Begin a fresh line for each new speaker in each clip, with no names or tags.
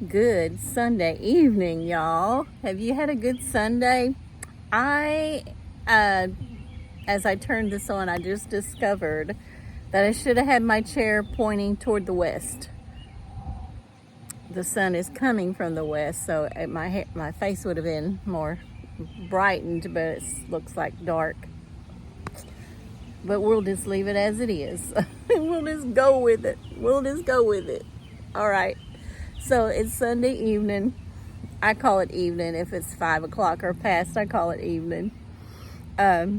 Good Sunday evening, y'all. Have you had a good Sunday? As I turned this on, I just discovered that I should have had my chair pointing toward the west. The sun is coming from the west, so my face would have been more brightened, but it looks like dark. But we'll just leave it as it is. We'll just go with it. All right. So it's Sunday evening. I call it evening. If it's 5 o'clock or past, I call it evening. I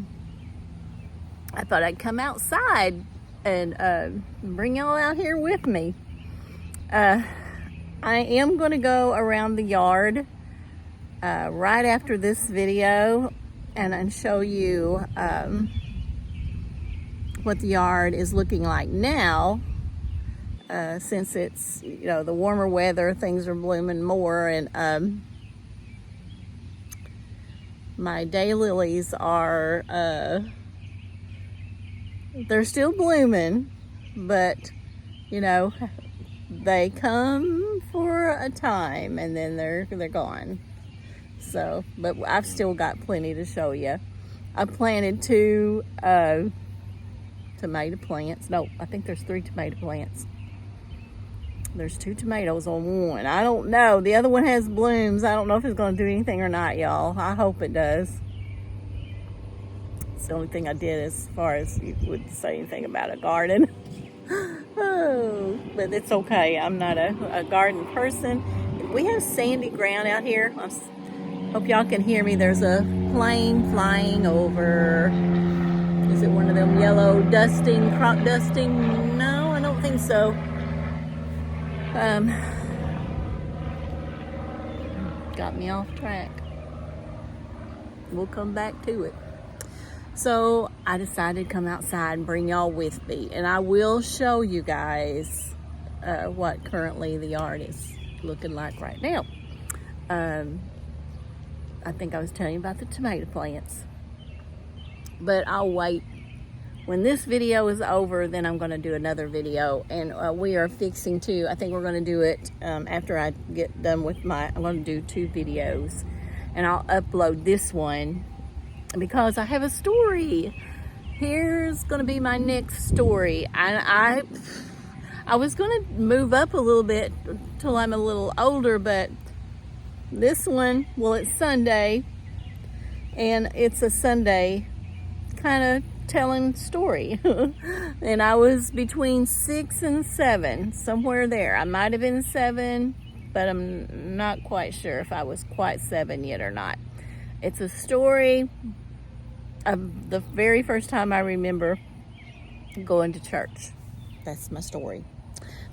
thought I'd come outside and bring y'all out here with me. I am going to go around the yard right after this video and show you what the yard is looking like now. Since it's, the warmer weather, things are blooming more, and my daylilies are, they're still blooming, but, they come for a time and then they're gone. So, but I've still got plenty to show you. I planted 2 tomato plants. No, I think there's 3 tomato plants. There's 2 tomatoes on one. I don't know. The other one has blooms. I don't know if it's going to do anything or not, y'all. I hope it does. It's the only thing I did as far as you would say anything about a garden. Oh, but it's okay. I'm not a garden person. We have sandy ground out here. I hope y'all can hear me. There's a plane flying over. Is it one of them yellow crop dusting? No, I don't think so. Got me off track. We'll come back to it. So I decided to come outside and bring y'all with me, and I will show you guys what currently the yard is looking like right now. I think I was telling you about the tomato plants, but I'll wait. When this video is over, then I'm going to do another video, and we are fixing to, I think we're going to do it after I get done with I'm going to do 2 videos, and I'll upload this one because I have a story. Here's going to be my next story. I was going to move up a little bit till I'm a little older, but this one, well, it's Sunday, and it's a Sunday kind of telling story. And I was between 6 and 7, somewhere there. I might have been 7, but I'm not quite sure if I was quite 7 yet or not. It's a story of the very first time I remember going to church. That's my story.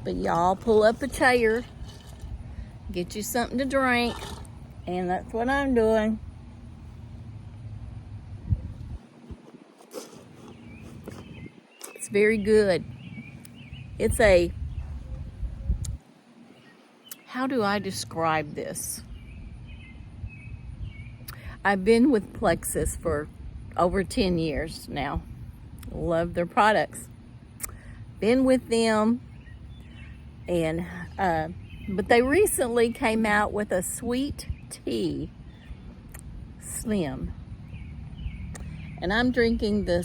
But y'all pull up a chair, get you something to drink, and that's what I'm doing. Very good. It's how do I describe this? I've been with Plexus for over 10 years now. Love their products. Been with them, and but they recently came out with a sweet tea slim, and I'm drinking the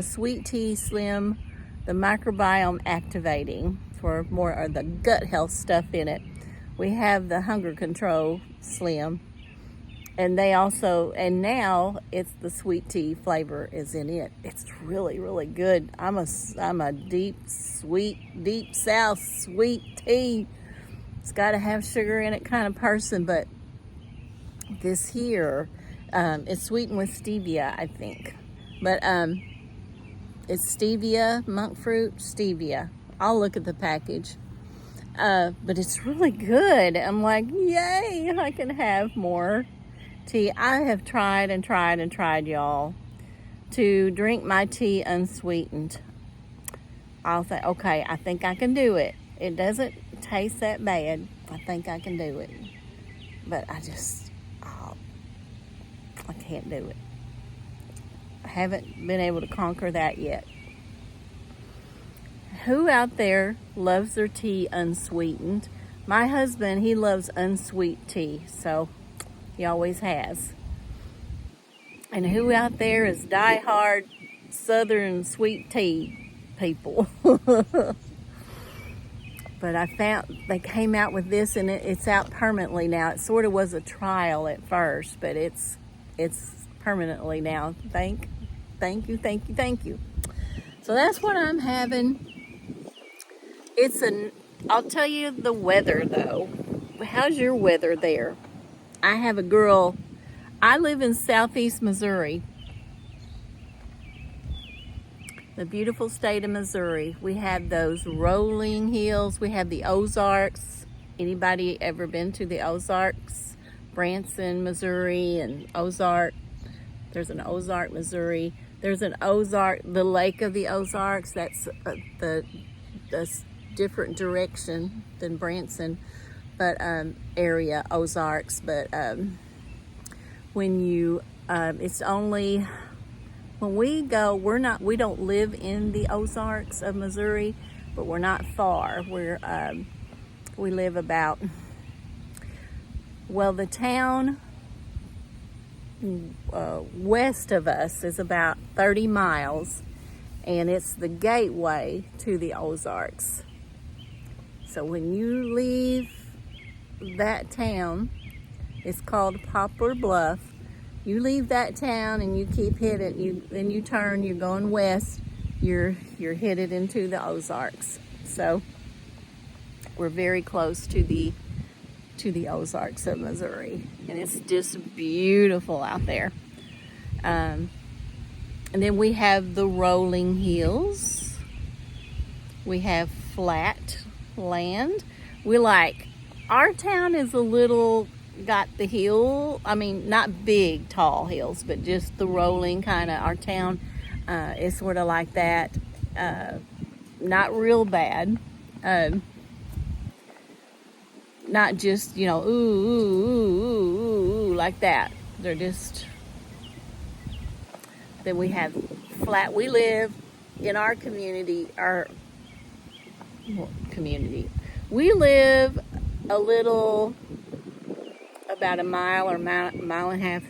sweet tea slim, the microbiome activating for more of the gut health stuff in it. We have the hunger control slim, and now it's the sweet tea flavor is in it. It's really, really good. I'm a deep south sweet tea. It's got to have sugar in it kind of person, but this here is sweetened with stevia, I think. But it's stevia, monk fruit, stevia. I'll look at the package. But it's really good. I'm like, yay, I can have more tea. I have tried, y'all, to drink my tea unsweetened. I'll say, okay, I think I can do it. It doesn't taste that bad. I think I can do it. But I can't do it. I haven't been able to conquer that yet. Who out there loves their tea unsweetened? My husband, he loves unsweet tea, so he always has. And who out there is diehard Southern sweet tea people? But I found they came out with this, and it's out permanently now. It sort of was a trial at first, but it's permanently now. Thank you. So that's what I'm having. I'll tell you the weather though. How's your weather there? I have a girl. I live in southeast Missouri, the beautiful state of Missouri. We have those rolling hills. We have the Ozarks. Anybody ever been to the Ozarks? Branson, Missouri, and Ozark. There's an Ozark, Missouri. There's an Ozark, the Lake of the Ozarks. That's the different direction than Branson, but area Ozarks. But when you, it's only when we go. We don't live in the Ozarks of Missouri, but we're not far. We live about, well, the town west of us is about 30 miles, and it's the gateway to the Ozarks. So when you leave that town, it's called Poplar Bluff. You leave that town and you keep hitting, then you turn, you're going west, you're headed into the Ozarks. So we're very close to the Ozarks of Missouri, and it's just beautiful out there. And then we have the rolling hills. We have flat land. Our town is a little, got the hill, I mean, not big, tall hills, but just the rolling kind of. Our town is sort of like that. Not real bad. Not just, ooh, ooh, ooh, ooh, ooh, like that. They're just, then we have flat. We live in our community, we live a little, about a mile or mile and a half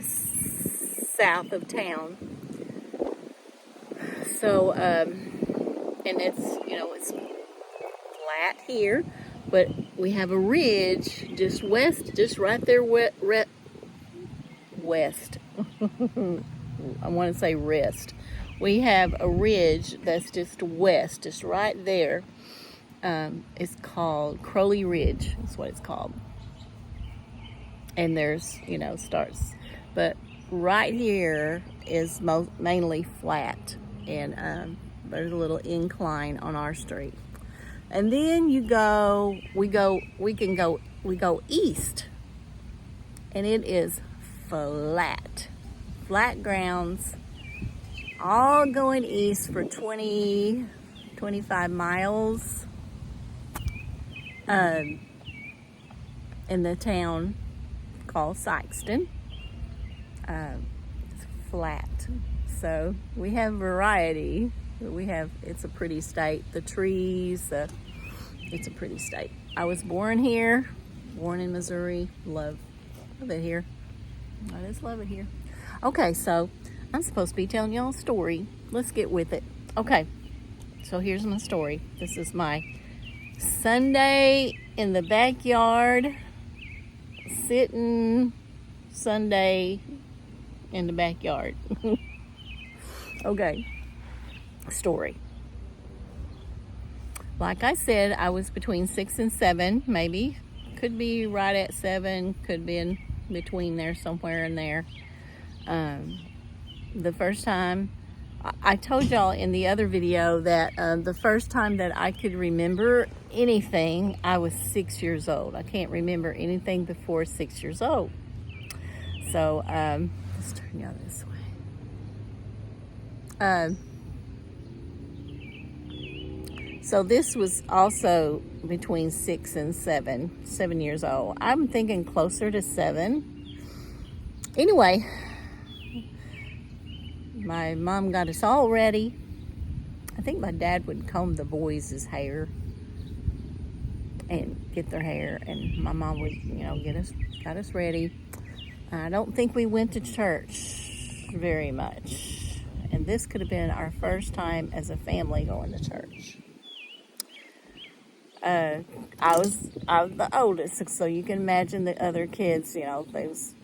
south of town. So, and it's flat here, but we have a ridge just west, just right there west. I want to say rest. We have a ridge that's just west, just right there. It's called Crowley Ridge. That's what it's called. And there's, starts, but right here is mainly flat, and there's a little incline on our street. And then we go east, and it is flat grounds, all going east for 25 miles. In the town called Sykeston. It's flat. So we have variety. It's a pretty state. The trees, it's a pretty state. I was born here, born in Missouri. Love it here. I just love it here. Okay, so I'm supposed to be telling y'all a story. Let's get with it. Okay, so here's my story. This is my Sunday in the backyard, sitting Sunday in the backyard. Okay, story. Like I said, I was between 6 and 7, maybe. Could be right at 7, could be in between there, somewhere in there. The first time, I told y'all in the other video that the first time that I could remember anything, I was 6 years old. I can't remember anything before 6 years old. So, let's turn y'all this way. So this was also between 6 and 7 years old. I'm thinking closer to 7. Anyway, my mom got us all ready. I think my dad would comb the boys' hair. And get their hair, and my mom would, got us ready. I don't think we went to church very much, and this could have been our first time as a family going to church. I'm the oldest, so you can imagine the other kids, they was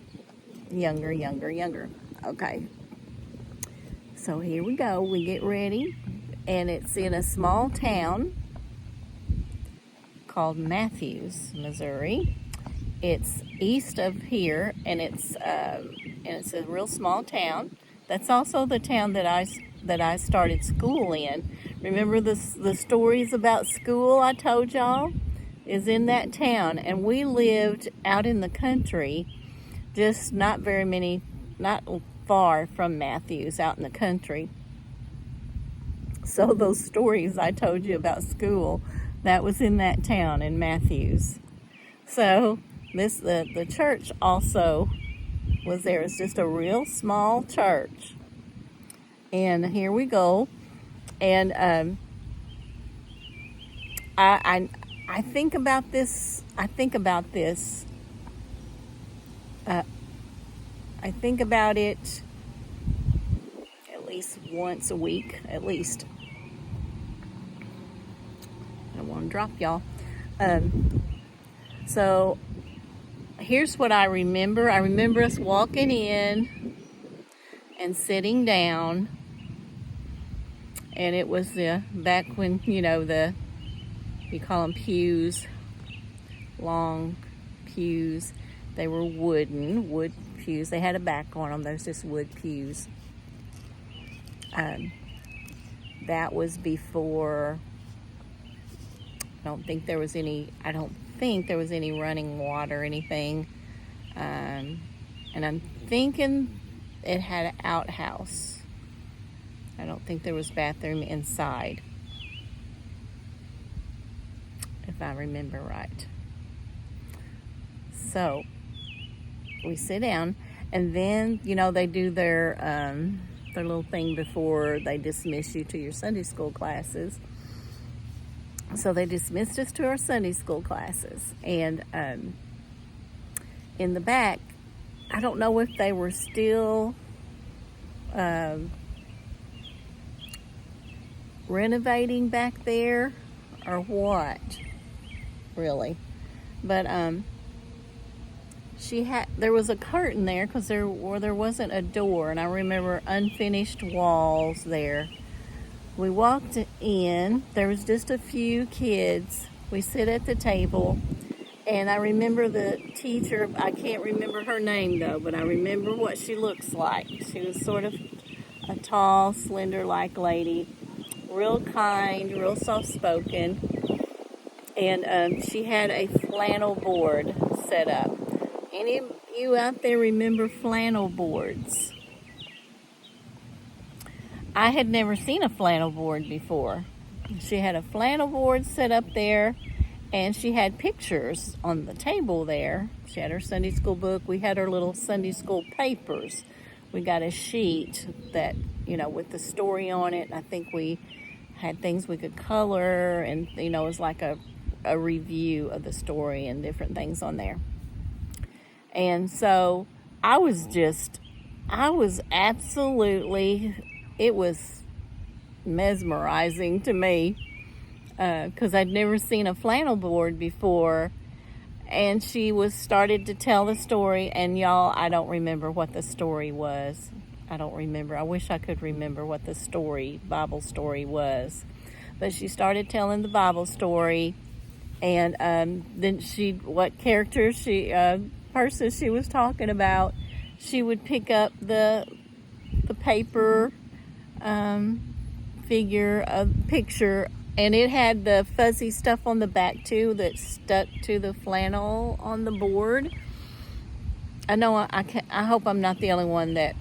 younger. Okay. So here we go. We get ready, and it's in a small town called Matthews, Missouri. It's east of here, and it's a real small town. That's also the town that I started school in. Remember the stories about school I told y'all? Is in that town, and we lived out in the country, just not far from Matthews, out in the country. So those stories I told you about school, that was in that town in Matthews. So the church also was there. It's just a real small church. And here we go. And I think about this. I think about it at least once a week, at least. I don't want to drop y'all. So here's what I remember. I remember us walking in and sitting down. And it was back when, you call them pews, long pews. They were wood pews. They had a back on them. There's just wood pews. That was before, I don't think there was any running water or anything. And I'm thinking it had an outhouse. I don't think there was bathroom inside, if I remember right. So we sit down, and then they do their little thing before they dismiss you to your Sunday school classes. So they dismissed us to our Sunday school classes, and in the back, I don't know if they were still renovating back there or what, really. But there was a curtain there because there wasn't a door, and I remember unfinished walls there. We walked in, there was just a few kids. We sit at the table, and I remember the teacher, I can't remember her name though, but I remember what she looks like. She was sort of a tall, slender-like lady, real kind, real soft-spoken, and she had a flannel board set up. Any of you out there remember flannel boards? I had never seen a flannel board before. She had a flannel board set up there, and she had pictures on the table there. She had her Sunday school book. We had her little Sunday school papers. We got a sheet that, with the story on it. I think we had things we could color, and, it was like a review of the story and different things on there. And so I was absolutely, it was mesmerizing to me, because I'd never seen a flannel board before. And she started to tell the story, and y'all, I don't remember what the story was. I don't remember. I wish I could remember what the Bible story was. But she started telling the Bible story, and then what character person she was talking about, she would pick up the paper picture, and it had the fuzzy stuff on the back too that stuck to the flannel on the board. I know I hope I'm not the only one that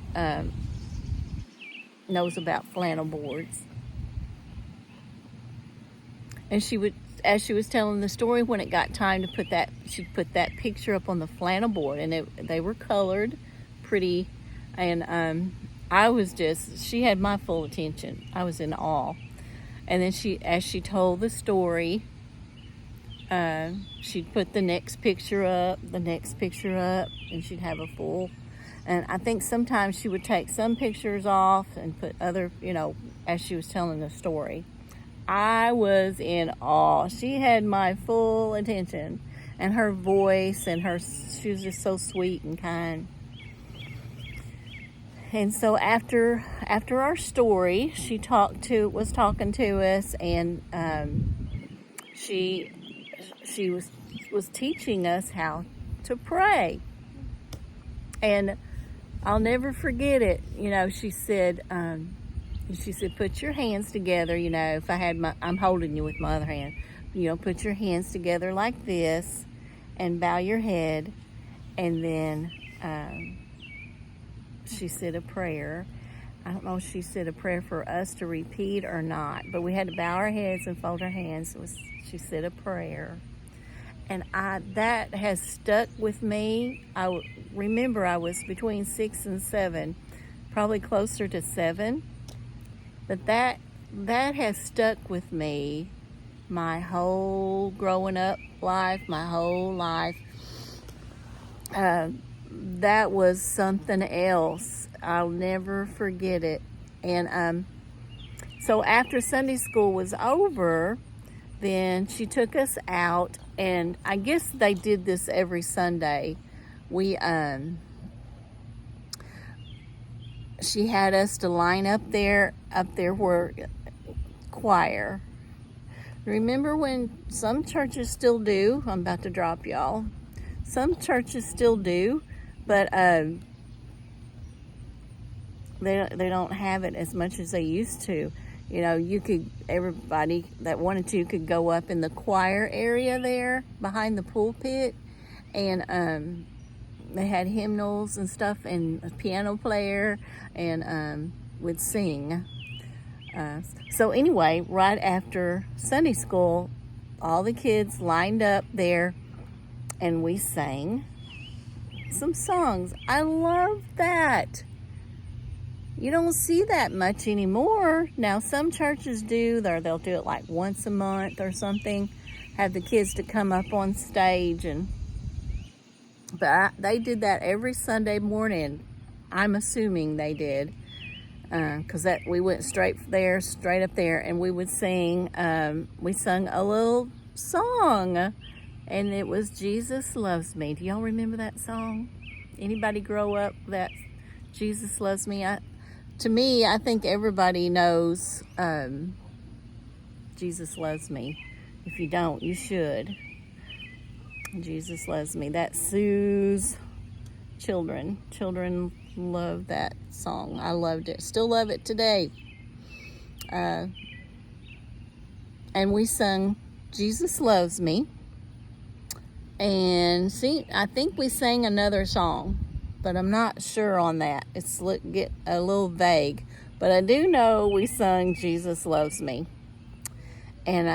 knows about flannel boards. And as she was telling the story, when it got time to she'd put that picture up on the flannel board, and they were colored pretty, and she had my full attention. I was in awe. And then as she told the story, she'd put the next picture up, and she'd have a full. And I think sometimes she would take some pictures off and put other, as she was telling the story. I was in awe. She had my full attention, and her voice, and she was just so sweet and kind. And so after our story, she was talking to us, and she was teaching us how to pray. And I'll never forget it. She said, put your hands together. If I had I'm holding you with my other hand. Put your hands together like this, and bow your head, and then she said a prayer. I don't know if she said a prayer for us to repeat or not, but we had to bow our heads and fold our hands. She said a prayer. And that has stuck with me. I remember I was between 6 and 7, probably closer to 7. But that has stuck with me my whole growing up life, my whole life. That was something else. I'll never forget it. And so after Sunday school was over, then she took us out, and I guess they did this every Sunday. She had us to line up there where choir. Remember when some churches still do? I'm about to drop y'all. Some churches still do, but they don't have it as much as they used to. Everybody that wanted to could go up in the choir area there behind the pulpit, and they had hymnals and stuff, and a piano player, and would sing. So anyway, right after Sunday school, all the kids lined up there, and we sang some songs. I love that. You don't see that much anymore. Now, some churches do, or they'll do it like once a month or something, have the kids to come up on stage. But they did that every Sunday morning. I'm assuming they did, because we went straight up there, and we would sing. We sung a little song, and it was "Jesus Loves Me." Do y'all remember that song? Anybody grow up that "Jesus Loves Me"? To me, I think everybody knows Jesus Loves Me. If you don't, you should. Jesus Loves Me. That soothes children. Children love that song. I loved it. Still love it today. And we sung Jesus Loves Me. And I think we sang another song, but I'm not sure on that. It's get a little vague, but I do know we sung Jesus Loves Me. And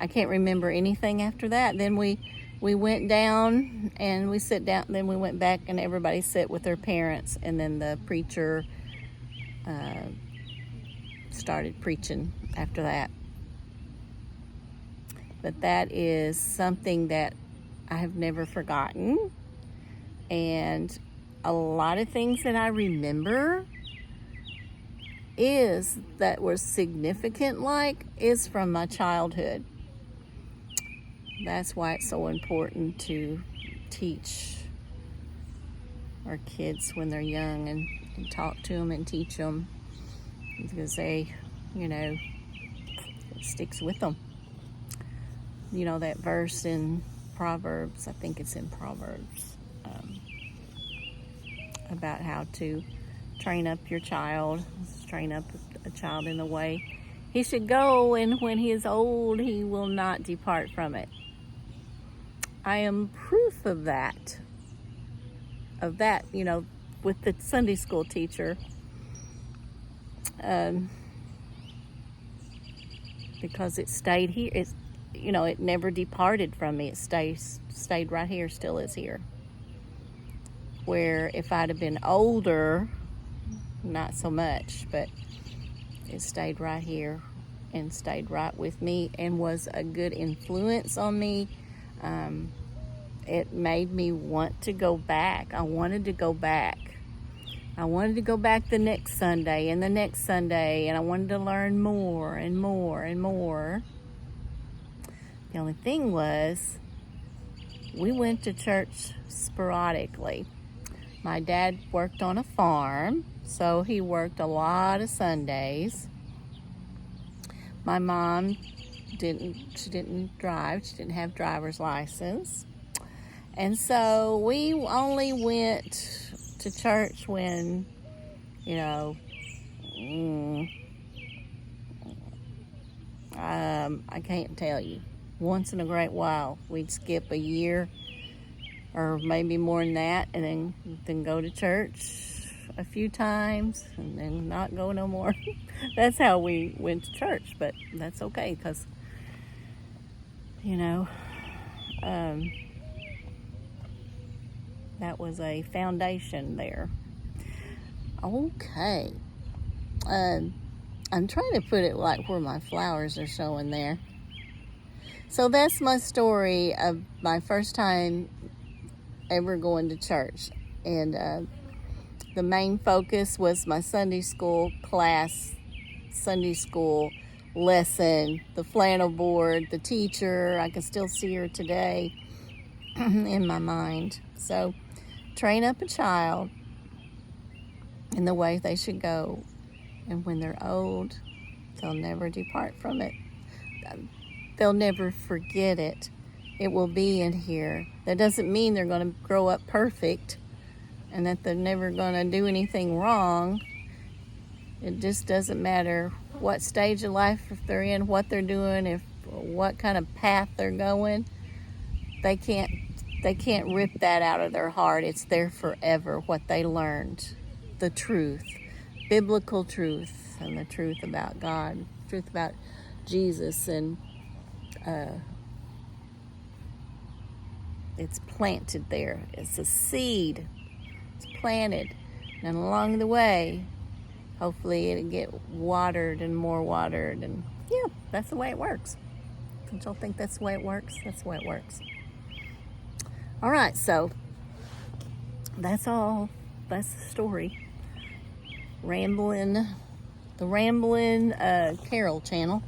I can't remember anything after that. Then we went down and we sat down. Then we went back and everybody sat with their parents. And then the preacher started preaching after that. But that is something that I have never forgotten. And a lot of things that I remember that were significant is from my childhood. That's why it's so important to teach our kids when they're young, and talk to them and teach them, because it sticks with them. That verse in Proverbs, I think it's in Proverbs, about how to train up a child in the way he should go, and when he is old, he will not depart from it. I am proof of that, with the Sunday school teacher, because it stayed here. It never departed from me. It stayed right here, still is here. Where if I'd have been older, not so much, but it stayed right here and stayed right with me, and was a good influence on me It made me want to go back. I wanted to go back. I wanted to go back the next Sunday and the next Sunday, and I wanted to learn more and more and more. The only thing was, we went to church sporadically. My dad worked on a farm, so he worked a lot of Sundays. My mom didn't drive. She didn't have driver's license. And so we only went to church when, I can't tell you. Once in a great while, we'd skip a year or maybe more than that, and then go to church a few times and then not go no more. That's how we went to church, but that's okay, because that was a foundation there. Okay. I'm trying to put it like where my flowers are showing there. So that's my story of my first time ever going to church. And the main focus was my Sunday school class, Sunday school lesson, the flannel board, the teacher. I can still see her today in my mind. So, train up a child in the way they should go, and when they're old, they'll never depart from it. They'll never forget it. It will be in here. That doesn't mean they're going to grow up perfect and that they're never going to do anything wrong. It just doesn't matter what stage of life if they're in, what they're doing, what kind of path they're going. They can't rip that out of their heart. It's there forever, what they learned. The truth, biblical truth, and the truth about God, truth about Jesus, and it's planted there. It's a seed. It's planted, and along the way, hopefully it'll get watered and more watered, and yeah, that's the way it works. Don't y'all think that's the way it works? That's the way it works. All right, so that's all. That's the story. The Rambling Carol channel.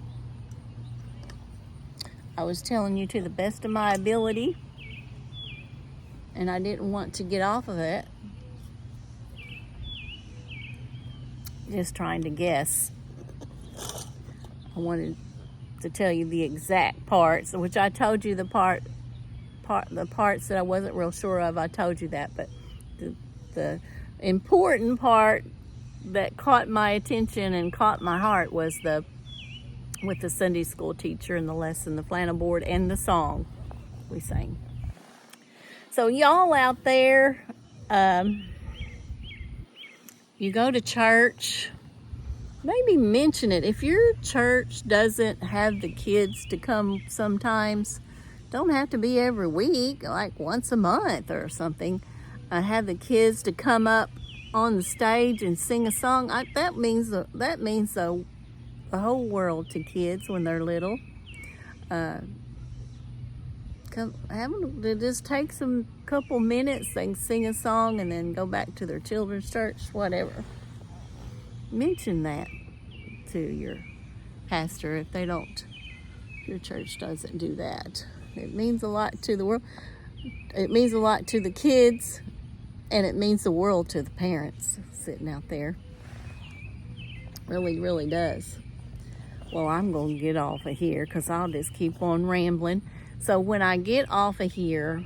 I was telling you to the best of my ability, and I didn't want to get off of it. Just trying to guess. I wanted to tell you the exact parts, which I told you the parts that I wasn't real sure of. I told you that, but the important part that caught my attention and caught my heart was with the Sunday school teacher and the lesson, the flannel board, and the song we sang. So y'all out there, you go to church, maybe mention it. If your church doesn't have the kids to come sometimes, don't have to be every week, like once a month or something. Have the kids to come up on the stage and sing a song. That means the whole world to kids when they're little. Just take some couple minutes, they can sing a song and then go back to their children's church, whatever. Mention that to your pastor if your church doesn't do that. It means a lot to the world. It means a lot to the kids, and it means the world to the parents sitting out there. Really, really does. Well, I'm going to get off of here because I'll just keep on rambling. So when I get off of here,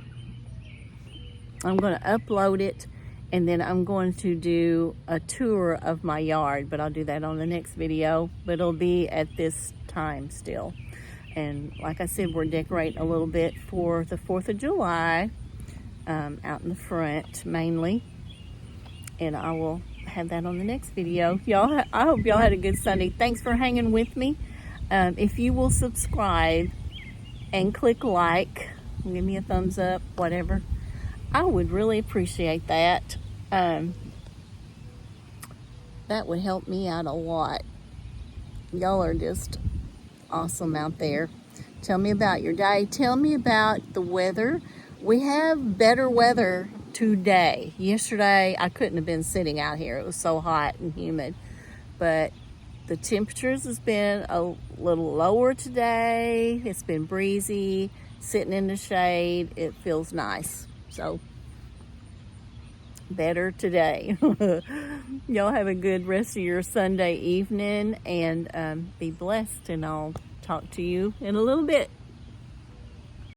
I'm going to upload it, and then I'm going to do a tour of my yard, but I'll do that on the next video, but it'll be at this time still. And like I said, we're decorating a little bit for the 4th of July, out in the front mainly, and I will have that on the next video. Y'all, I hope y'all had a good Sunday. Thanks for hanging with me. If you will subscribe and click like, give me a thumbs up, whatever, I would really appreciate that. That would help me out a lot. Y'all are just awesome out there. Tell me about your day. Tell me about the weather. We have better weather today. Yesterday, I couldn't have been sitting out here. It was so hot and humid. But the temperatures has been a little lower today. It's been breezy, sitting in the shade. It feels nice. So, better today. Y'all have a good rest of your Sunday evening, and be blessed, and I'll talk to you in a little bit.